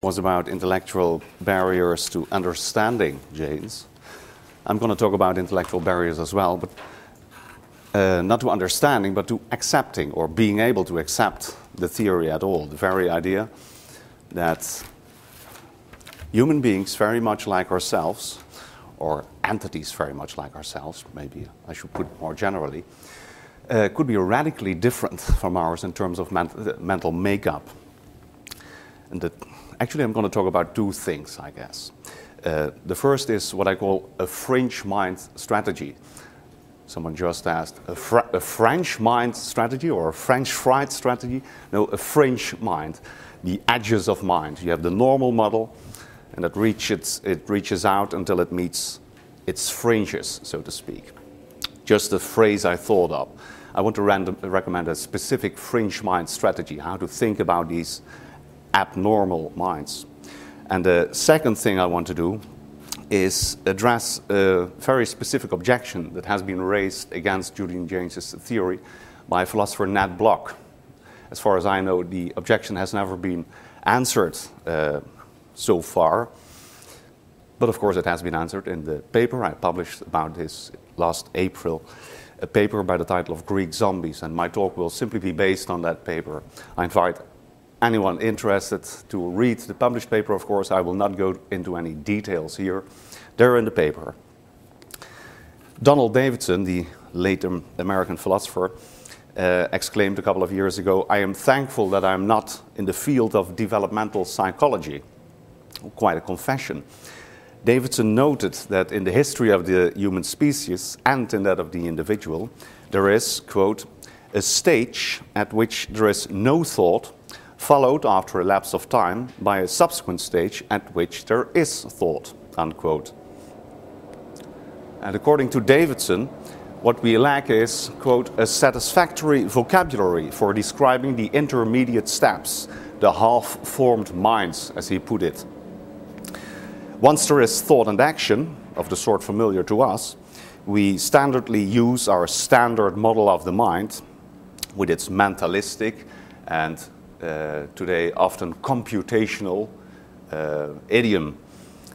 Was about intellectual barriers to understanding Jaynes. I'm going to talk about intellectual barriers as well, but not to understanding, but to accepting or being able to accept the theory at all. The very idea that human beings very much like ourselves, or entities very much like ourselves, maybe I should put it more generally, could be radically different from ours in terms of mental makeup. And that actually, I'm going to talk about two things, I guess. The first is what I call a fringe mind strategy. Someone just asked, a French mind strategy or a French fried strategy? No, a fringe mind, the edges of mind. You have the normal model, and it reaches out until it meets its fringes, so to speak. Just a phrase I thought of. I want to recommend a specific fringe mind strategy, how to think about these abnormal minds. And the second thing I want to do is address a very specific objection that has been raised against Julian Jaynes' theory by philosopher Ned Block. As far as I know, the objection has never been answered so far, but of course it has been answered in the paper I published about this last April, a paper by the title of Greek Zombies, and my talk will simply be based on that paper. I invite anyone interested to read the published paper. Of course, I will not go into any details here. They're in the paper. Donald Davidson, the late American philosopher, exclaimed a couple of years ago, "I am thankful that I'm not in the field of developmental psychology." Quite a confession. Davidson noted that in the history of the human species and in that of the individual, there is, quote, "a stage at which there is no thought, followed after a lapse of time by a subsequent stage at which there is thought," unquote. And according to Davidson, what we lack is, quote, "a satisfactory vocabulary for describing the intermediate steps, the half-formed minds," as he put it. Once there is thought and action, of the sort familiar to us, we standardly use our standard model of the mind, with its mentalistic and today often computational idiom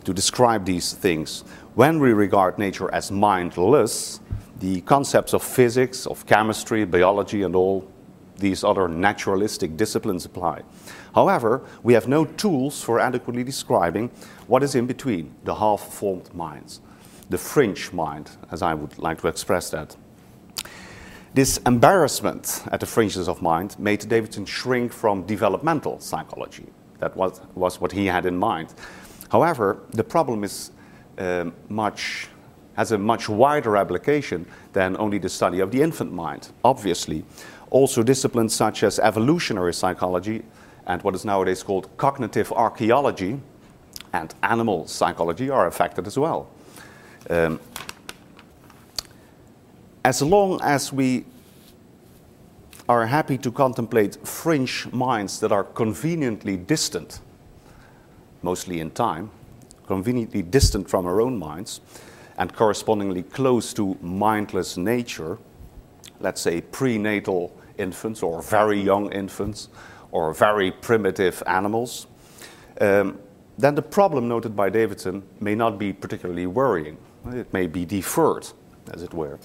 to describe these things. When we regard nature as mindless, the concepts of physics, of chemistry, biology, and all these other naturalistic disciplines apply. However, we have no tools for adequately describing what is in between the half-formed minds, the fringe mind, as I would like to express that. This embarrassment at the fringes of mind made Davidson shrink from developmental psychology. That was what he had in mind. However, the problem is has a much wider application than only the study of the infant mind. Obviously, also disciplines such as evolutionary psychology and what is nowadays called cognitive archaeology and animal psychology are affected as well. As long as we are happy to contemplate fringe minds that are conveniently distant, mostly in time, conveniently distant from our own minds, and correspondingly close to mindless nature, let's say prenatal infants or very young infants or very primitive animals, then the problem noted by Davidson may not be particularly worrying. It may be deferred, as it were.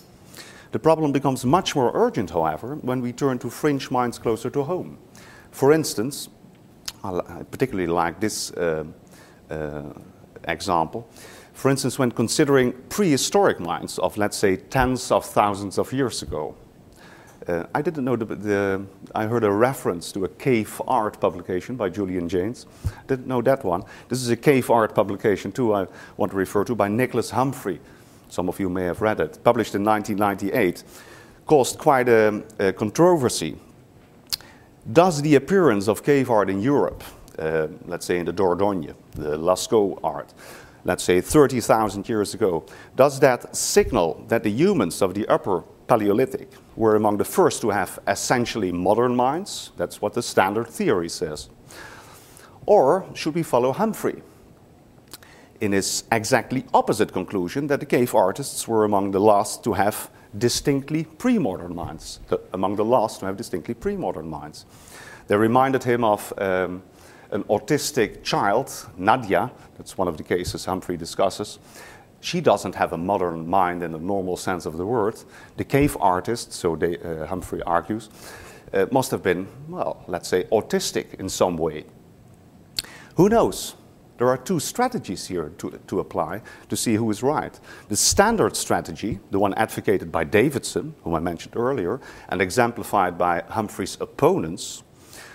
The problem becomes much more urgent, however, when we turn to fringe minds closer to home. For instance, I particularly like this example. For instance, when considering prehistoric minds of, let's say, tens of thousands of years ago. I didn't know I heard a reference to a cave art publication by Julian Jaynes. Didn't know that one. This is a cave art publication too I want to refer to by Nicholas Humphrey. Some of you may have read it. Published in 1998. Caused quite a controversy. Does the appearance of cave art in Europe, let's say in the Dordogne, the Lascaux art, let's say 30,000 years ago, does that signal that the humans of the Upper Paleolithic were among the first to have essentially modern minds? That's what the standard theory says. Or should we follow Humphrey in his exactly opposite conclusion that the cave artists were among the last to have distinctly pre-modern minds, among the last to have distinctly pre-modern minds? They reminded him of an autistic child, Nadia, that's one of the cases Humphrey discusses, she doesn't have a modern mind in the normal sense of the word. The cave artist, so Humphrey argues, must have been, well, let's say autistic in some way. Who knows? There are two strategies here to apply to see who is right. The standard strategy, the one advocated by Davidson, whom I mentioned earlier, and exemplified by Humphrey's opponents,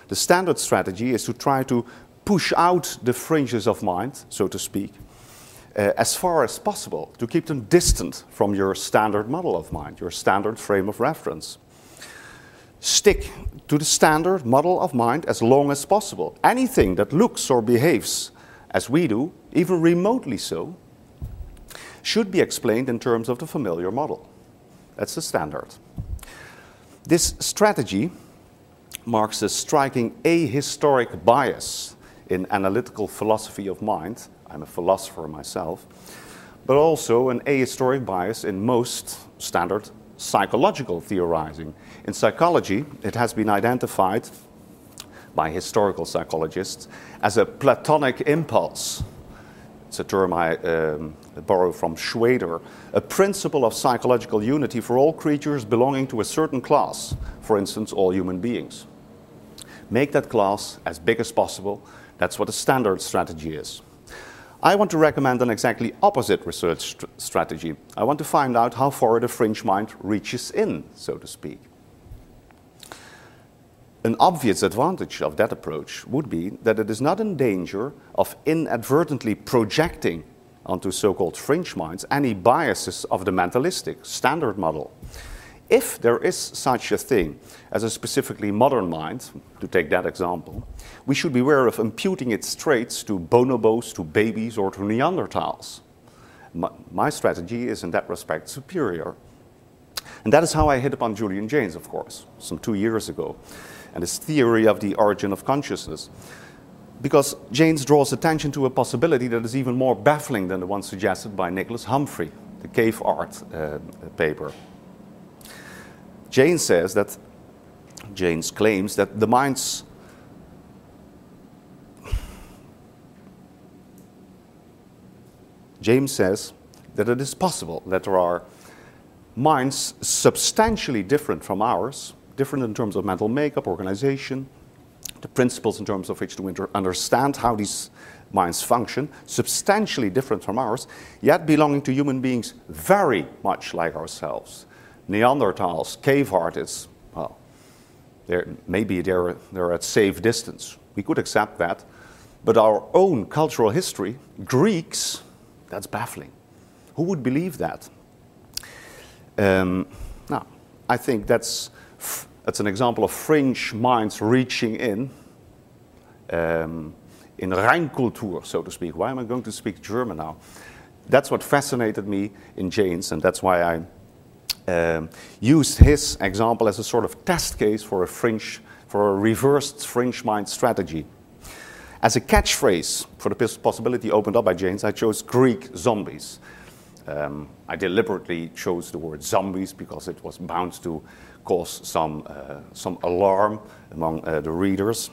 the standard strategy is to try to push out the fringes of mind, so to speak, as far as possible, to keep them distant from your standard model of mind, your standard frame of reference. Stick to the standard model of mind as long as possible. Anything that looks or behaves as we do, even remotely so, should be explained in terms of the familiar model. That's the standard. This strategy marks a striking ahistoric bias in analytical philosophy of mind. I'm a philosopher myself, but also an ahistoric bias in most standard psychological theorizing. In psychology, it has been identified by historical psychologists as a Platonic impulse. It's a term I borrow from Schwader, a principle of psychological unity for all creatures belonging to a certain class, for instance, all human beings. Make that class as big as possible. That's what a standard strategy is. I want to recommend an exactly opposite research strategy. I want to find out how far the fringe mind reaches in, so to speak. An obvious advantage of that approach would be that it is not in danger of inadvertently projecting onto so-called fringe minds any biases of the mentalistic standard model. If there is such a thing as a specifically modern mind, to take that example, we should beware of imputing its traits to bonobos, to babies, or to Neanderthals. My strategy is in that respect superior. And that is how I hit upon Julian Jaynes, of course, some 2 years ago, and his theory of the origin of consciousness. Because Jaynes draws attention to a possibility that is even more baffling than the one suggested by Nicholas Humphrey, the cave art paper. Jaynes claims that the mind's James says that it is possible that there are minds substantially different from ours, different in terms of mental makeup, organization, the principles in terms of which to understand how these minds function, substantially different from ours, yet belonging to human beings very much like ourselves. Neanderthals, cave artists, well, maybe they're at safe distance. We could accept that. But our own cultural history, Greeks, that's baffling. Who would believe that? Now, I think that's an example of fringe minds reaching in Reinkultur, so to speak. Why am I going to speak German now? That's what fascinated me in Jaynes, and that's why I used his example as a sort of test case for a reversed fringe mind strategy. As a catchphrase for the possibility opened up by Jaynes, I chose Greek zombies. I deliberately chose the word zombies because it was bound to cause some alarm among the readers.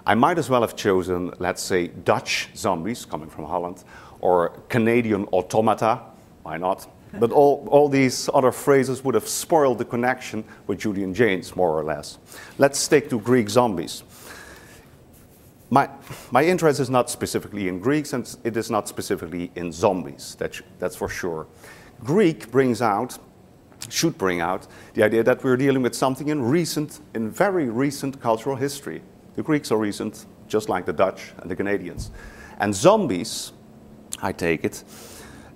I might as well have chosen, let's say, Dutch zombies, coming from Holland, or Canadian automata, why not? But all these other phrases would have spoiled the connection with Julian Jaynes, more or less. Let's stick to Greek zombies. My interest is not specifically in Greeks, and it is not specifically in zombies, that's for sure. Greek should bring out the idea that we're dealing with something in very recent cultural history. The Greeks are recent, just like the Dutch and the Canadians. And zombies, I take it,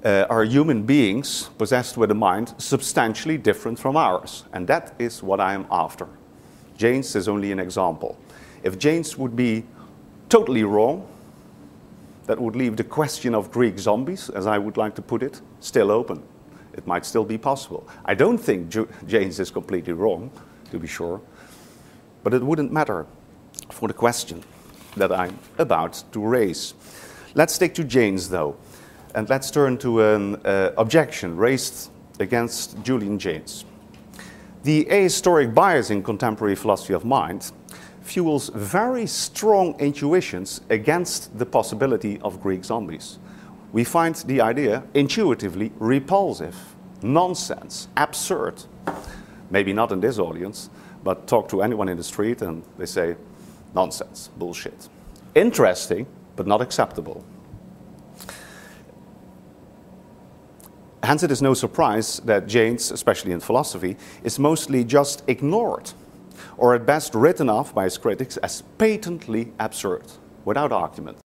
are human beings possessed with a mind substantially different from ours. And that is what I am after. Jaynes is only an example. If Jaynes would be totally wrong, that would leave the question of Greek zombies, as I would like to put it, still open. It might still be possible. I don't think Jaynes is completely wrong, to be sure, but it wouldn't matter for the question that I'm about to raise. Let's stick to Jaynes, though, and let's turn to an objection raised against Julian Jaynes. The ahistoric bias in contemporary philosophy of mind fuels very strong intuitions against the possibility of Greek zombies. We find the idea intuitively repulsive, nonsense, absurd. Maybe not in this audience, but talk to anyone in the street and they say, nonsense, bullshit. Interesting, but not acceptable. Hence it is no surprise that Jaynes, especially in philosophy, is mostly just ignored, or at best written off by his critics as patently absurd, without argument.